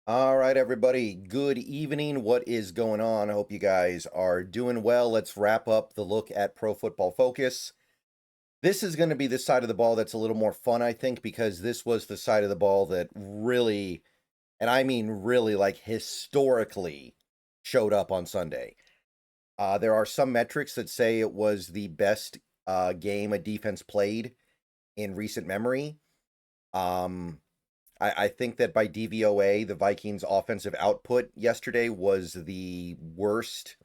All right, everybody. Good evening. What is going on? I hope you guys are doing well. Let's wrap up the look at Pro Football Focus. This is going to be the side of the ball that's a little more fun, I think, because this was the side of the ball that really, and I mean really, like historically showed up on Sunday. There are some metrics that say it was the best game a defense played in recent memory. Um, I think that by DVOA, the Vikings' offensive output yesterday was the worst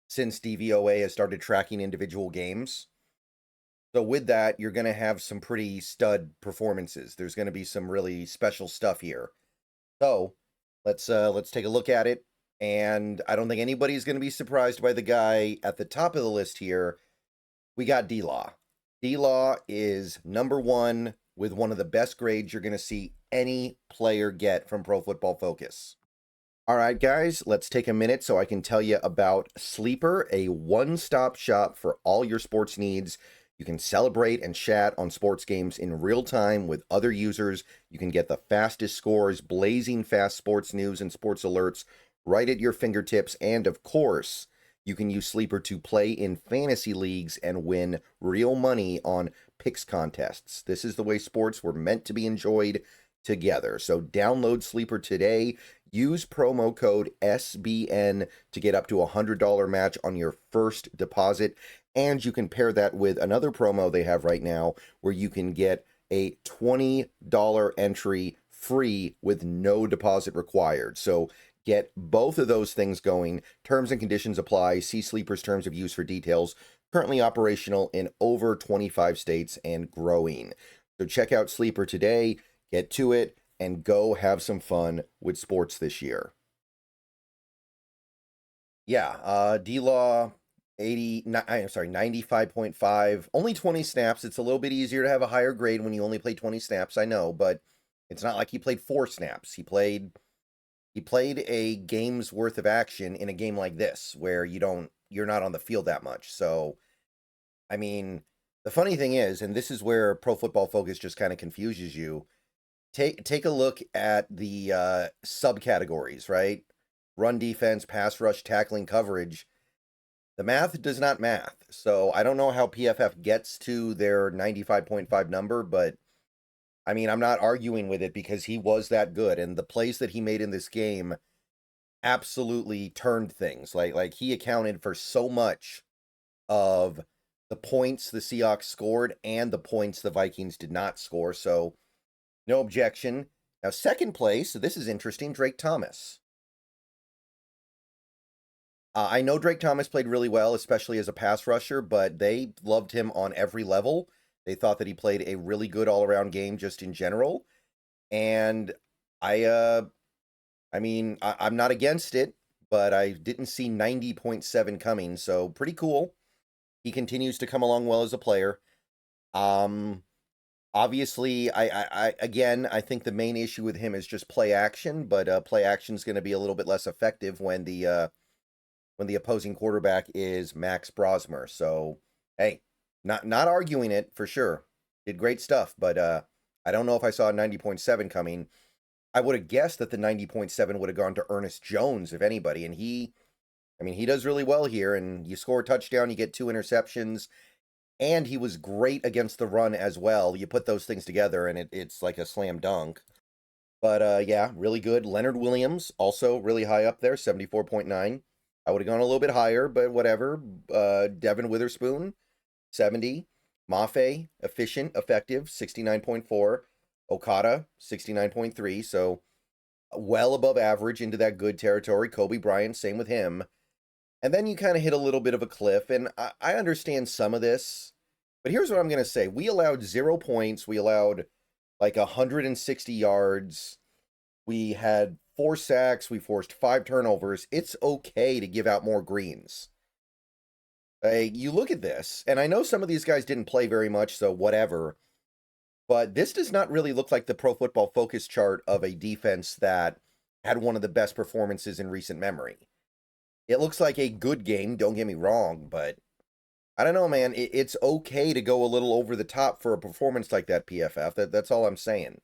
since DVOA has started tracking individual games. So with that, you're going to have some pretty stud performances. There's going to be some really special stuff here. So let's take a look at it. And I don't think anybody's going to be surprised by the guy at the top of the list here. We got D-Law. D-Law is number one with one of the best grades you're going to see any player get from Pro Football Focus. All right, guys, let's take a minute so I can tell you about Sleeper, a one-stop shop for all your sports needs. You can celebrate and chat on sports games in real time with other users. You can get the fastest scores, blazing fast sports news and sports alerts right at your fingertips. And of course, you can use Sleeper to play in fantasy leagues and win real money on picks contests. This is the way sports were meant to be enjoyed together. So download Sleeper today. Use promo code SBN to get up to a $100 match on your first deposit. And you can pair that with another promo they have right now where you can get a $20 entry free with no deposit required. So get both of those things going. Terms and conditions apply. See Sleeper's terms of use for details. Currently operational in over 25 states and growing. So check out Sleeper today, get to it, and go have some fun with sports this year. Yeah, D-Law 95.5, only 20 snaps. It's a little bit easier to have a higher grade when you only play 20 snaps, I know, but it's not like he played 4 snaps. He played a game's worth of action in a game like this where you're not on the field that much. So, I mean, the funny thing is, and this is where Pro Football Focus just kind of confuses you. Take a look at the subcategories, right? Run defense, pass rush, tackling, coverage. The math does not math. So I don't know how PFF gets to their 95.5 number, but I mean, I'm not arguing with it because he was that good. And the plays that he made in this game absolutely turned things. Like he accounted for so much of the points the Seahawks scored and the points the Vikings did not score. So no objection. Now, second place, so this is interesting, Drake Thomas. I know Drake Thomas played really well, especially as a pass rusher, but they loved him on every level. They thought that he played a really good all-around game just in general. And I I mean, I'm not against it, but I didn't see 90.7 coming, so pretty cool. He continues to come along well as a player. Um Obviously, I think the main issue with him is just play action, but play action is going to be a little bit less effective when the opposing quarterback is Max Brosmer. So, hey, not arguing it for sure. Did great stuff, but I don't know if I saw a 90.7 coming. I would have guessed that the 90.7 would have gone to Ernest Jones, if anybody, and he does really well here, and you score a touchdown, you get 2 interceptions, and he was great against the run as well. You put those things together, and it's like a slam dunk. But yeah, really good. Leonard Williams, also really high up there, 74.9. I would have gone a little bit higher, but whatever. Devin Witherspoon, 70. Mafe, efficient, effective, 69.4. Okada, 69.3. So well above average into that good territory. Kobe Bryant, same with him. And then you kind of hit a little bit of a cliff, and I understand some of this, but here's what I'm going to say. We allowed 0 points. We allowed like 160 yards. We had 4 sacks. We forced 5 turnovers. It's okay to give out more greens. You look at this, and I know some of these guys didn't play very much, so whatever, but this does not really look like the Pro Football Focus chart of a defense that had one of the best performances in recent memory. It looks like a good game, don't get me wrong, but I don't know, man. It's okay to go a little over the top for a performance like that, PFF. That's all I'm saying.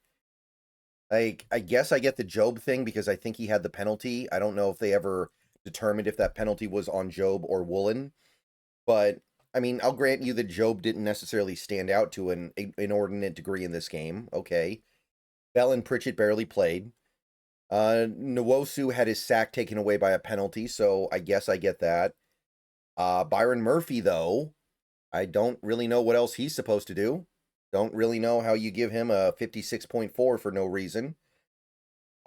Like, I guess I get the Job thing because I think he had the penalty. I don't know if they ever determined if that penalty was on Job or Woolen, but I mean, I'll grant you that Job didn't necessarily stand out to an inordinate degree in this game. Okay. Bell and Pritchett barely played. Nwosu had his sack taken away by a penalty, so I guess I get that. Byron Murphy, though, I don't really know what else he's supposed to do. Don't really know how you give him a 56.4 for no reason.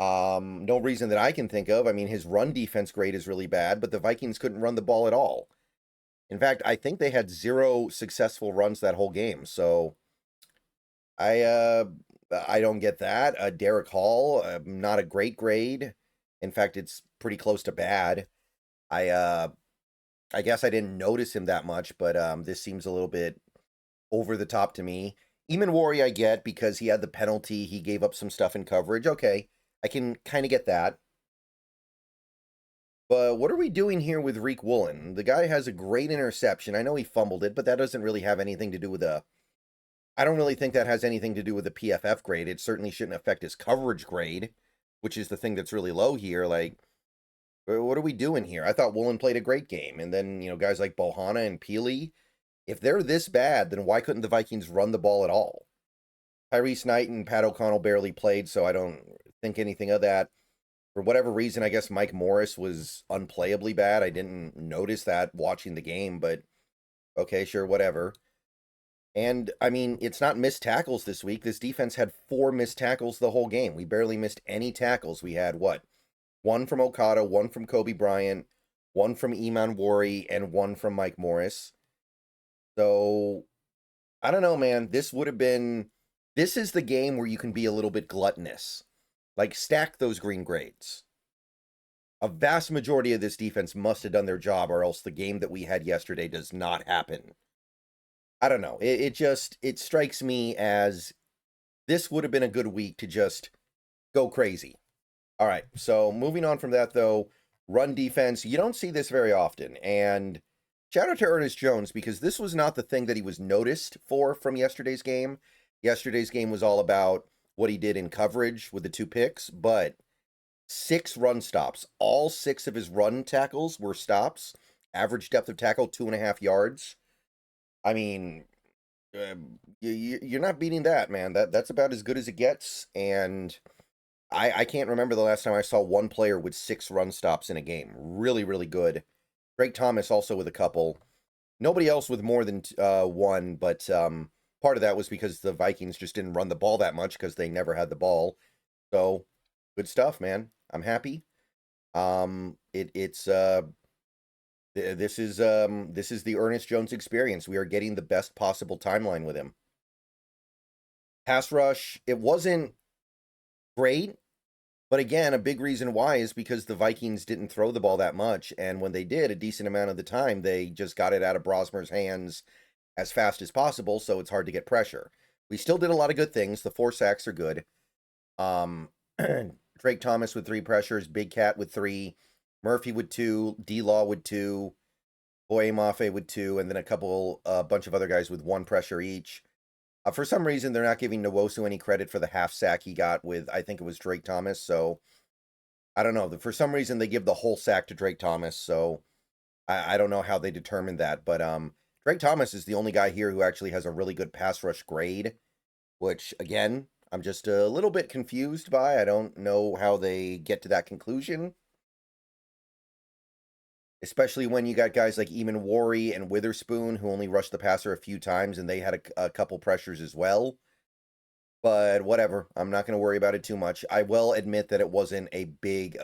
No reason that I can think of. I mean, his run defense grade is really bad, but the Vikings couldn't run the ball at all. In fact, I think they had 0 successful runs that whole game. So I don't get that. Derek Hall, not a great grade. In fact, it's pretty close to bad. I guess I didn't notice him that much, but this seems a little bit over the top to me. Eamon Worry I get because he had the penalty. He gave up some stuff in coverage. Okay, I can kind of get that. But what are we doing here with Reek Woolen? The guy has a great interception. I know he fumbled it, but that doesn't really have anything to do with a... I don't really think that has anything to do with the PFF grade. It certainly shouldn't affect his coverage grade, which is the thing that's really low here. Like, what are we doing here? I thought Woolen played a great game. And then, guys like Bohanna and Peely, if they're this bad, then why couldn't the Vikings run the ball at all? Tyrese Knight and Pat O'Connell barely played, so I don't think anything of that. For whatever reason, I guess Mike Morris was unplayably bad. I didn't notice that watching the game, but okay, sure, whatever. And, I mean, it's not missed tackles this week. This defense had 4 missed tackles the whole game. We barely missed any tackles. We had, what? 1 from Okada, 1 from Kobe Bryant, 1 from Eamon Worry, and 1 from Mike Morris. So, I don't know, man. This is the game where you can be a little bit gluttonous. Like, stack those green grades. A vast majority of this defense must have done their job, or else the game that we had yesterday does not happen. I don't know. It strikes me as this would have been a good week to just go crazy. All right, so moving on from that, though, run defense, you don't see this very often. And shout out to Ernest Jones, because this was not the thing that he was noticed for from yesterday's game. Yesterday's game was all about what he did in coverage with the 2 picks, but 6 run stops. All 6 of his run tackles were stops. Average depth of tackle, 2.5 yards. I mean, you're not beating that, man. That's about as good as it gets. And I can't remember the last time I saw one player with 6 run stops in a game. Really, really good. Drake Thomas also with a couple. Nobody else with more than 1, but part of that was because the Vikings just didn't run the ball that much because they never had the ball. So, good stuff, man. I'm happy. This is the Ernest Jones experience. We are getting the best possible timeline with him. Pass rush, it wasn't great, but again, a big reason why is because the Vikings didn't throw the ball that much, and when they did, a decent amount of the time, they just got it out of Brosmer's hands as fast as possible, so it's hard to get pressure. We still did a lot of good things. The 4 sacks are good. Drake Thomas with 3 pressures, Big Cat with 3, Murphy with 2, D-Law with 2, Boye Mafe with 2, and then a bunch of other guys with 1 pressure each. For some reason, they're not giving Nwosu any credit for the half sack he got with, I think it was Drake Thomas, so I don't know. For some reason, they give the whole sack to Drake Thomas, so I don't know how they determined that, but Drake Thomas is the only guy here who actually has a really good pass rush grade, which, again, I'm just a little bit confused by. I don't know how they get to that conclusion. Especially when you got guys like Eamon Worry and Witherspoon who only rushed the passer a few times and they had a couple pressures as well. But whatever, I'm not going to worry about it too much. I will admit that it wasn't a big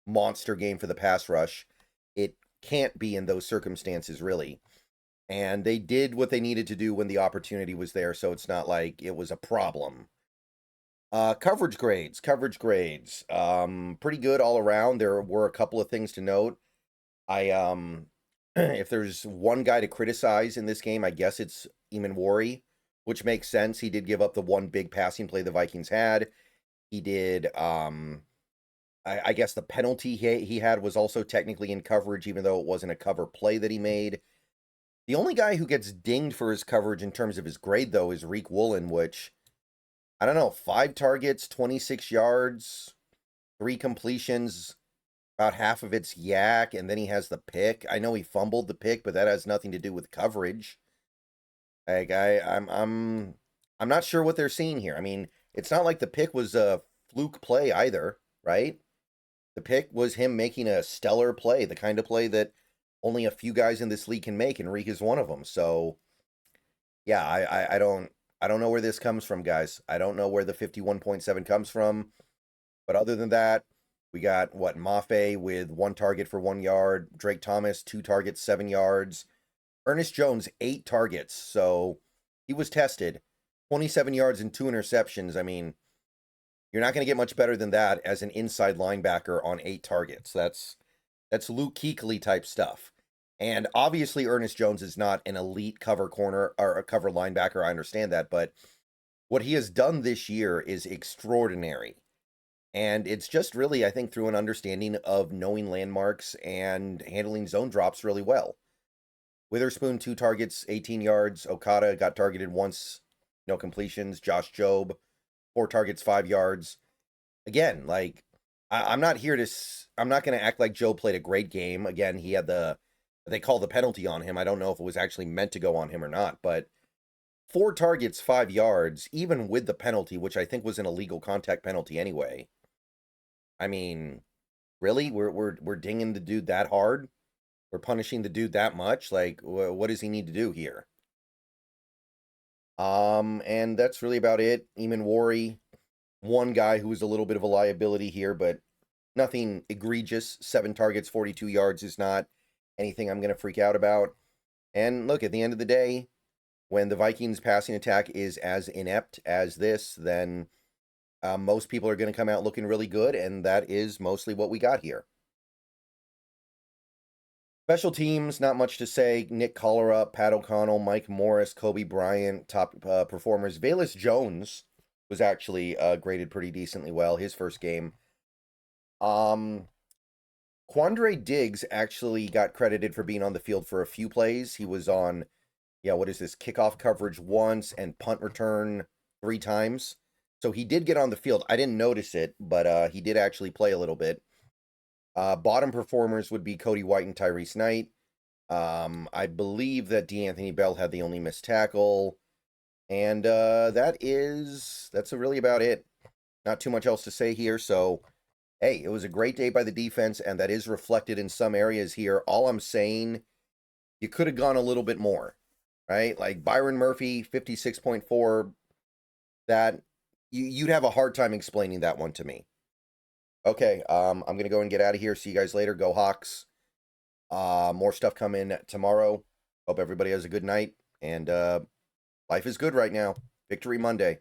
monster game for the pass rush. It can't be in those circumstances, really. And they did what they needed to do when the opportunity was there, so it's not like it was a problem. Coverage grades. Pretty good all around. There were a couple of things to note. If there's one guy to criticize in this game, I guess it's Eamon Worry, which makes sense. He did give up the one big passing play the Vikings had. He did, I guess the penalty he had was also technically in coverage, even though it wasn't a cover play that he made. The only guy who gets dinged for his coverage in terms of his grade, though, is Reek Woolen, which I don't know, 5 targets, 26 yards, 3 completions, about half of it's yak, and then he has the pick. I know he fumbled the pick, but that has nothing to do with coverage. Like I'm not sure what they're seeing here. I mean, it's not like the pick was a fluke play either, right? The pick was him making a stellar play, the kind of play that only a few guys in this league can make, and Reek is one of them. So yeah, I don't know where this comes from, guys. I don't know where the 51.7 comes from. But other than that, we got what, Mafe with 1 target for 1 yard, Drake Thomas 2 targets, 7 yards, Ernest Jones 8 targets. So he was tested, 27 yards and 2 interceptions. I mean, you're not going to get much better than that as an inside linebacker on 8 targets. That's Luke Kuechly type stuff. And obviously, Ernest Jones is not an elite cover corner or a cover linebacker. I understand that, but what he has done this year is extraordinary. And it's just really, I think, through an understanding of knowing landmarks and handling zone drops really well. Witherspoon, 2 targets, 18 yards. Okada got targeted once, no completions. Josh Jobe, 4 targets, 5 yards. Again, like, I'm not here to, I'm not going to act like Joe played a great game. Again, he had they called the penalty on him. I don't know if it was actually meant to go on him or not, but 4 targets, 5 yards, even with the penalty, which I think was an illegal contact penalty anyway. I mean, really? We're dinging the dude that hard? We're punishing the dude that much? Like, what does he need to do here? And that's really about it. Eamon Worry, one guy who was a little bit of a liability here, but nothing egregious. 7 targets, 42 yards is not anything I'm going to freak out about. And look, at the end of the day, when the Vikings passing attack is as inept as this, then most people are going to come out looking really good, and that is mostly what we got here. Special teams, not much to say. Nick Collerup, Pat O'Connell, Mike Morris, Kobe Bryant, top performers. Velez Jones was actually graded pretty decently well, his first game. Quandre Diggs actually got credited for being on the field for a few plays. He was on, what is this, kickoff coverage once and punt return 3 times. So he did get on the field. I didn't notice it, but he did actually play a little bit. Bottom performers would be Cody White and Tyrese Knight. I believe that D'Anthony Bell had the only missed tackle. And that's really about it. Not too much else to say here. So, hey, it was a great day by the defense, and that is reflected in some areas here. All I'm saying, you could have gone a little bit more, right? Like Byron Murphy, 56.4, that you'd have a hard time explaining that one to me. Okay, I'm going to go and get out of here. See you guys later. Go Hawks. More stuff coming tomorrow. Hope everybody has a good night. And life is good right now. Victory Monday.